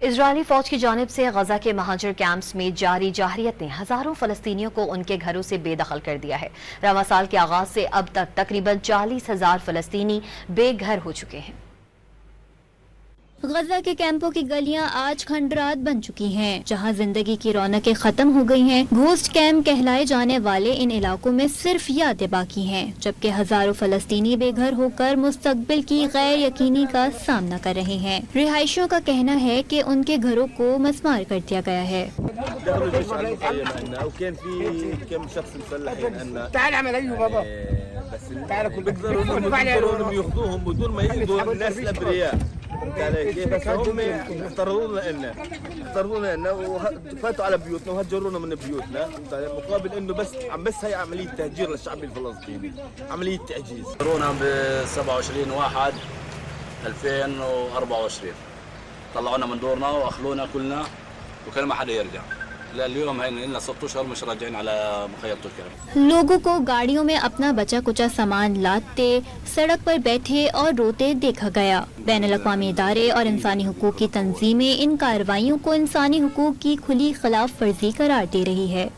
इजरायली फौज की जानिब से गजा के महाजर कैंप्स में जारी जाहरियत ने हजारों फलस्तीनियों को उनके घरों से बेदखल कर दिया है। रवा साल के आगाज से अब तक तकरीबन 40,000 फलस्तीनी बेघर हो चुके हैं। गजा के कैंपों की गलियां आज खंडरात बन चुकी हैं, जहां जिंदगी की रौनकें खत्म हो गई हैं। घोस्ट कैंप कहलाए जाने वाले इन इलाकों में सिर्फ यादें बाकी हैं, जबकि हजारों फलस्तीनी बेघर होकर मुस्तकबिल की गैर यकीनी का सामना कर रहे हैं। रिहायशियों का कहना है कि उनके घरों को मस्मार कर दिया गया है। بس هم اختارونا لنا وفاتوا على بيوتنا وهجرونا من بيوتنا مقابل انه بس هي عمليه تهجير للشعب الفلسطيني، عمليه تعجيز. هجرونا ب 27/1/2024 طلعونا من دورنا واخلونا كلنا وكل ما حدا يرجع. اليوم هين لنا 6 أشهر مش راجعين على مخيم तुर्की। लोगों को गाड़ियों में अपना बचा कुचा सामान लादते, सड़क पर बैठे और रोते देखा गया। बैनुल-अक़वामी इदारे और इंसानी हुकूक की तंजीमें इन कार्रवाइयों को इंसानी हुकूक की खुली खिलाफ वर्जी करार दे रही है।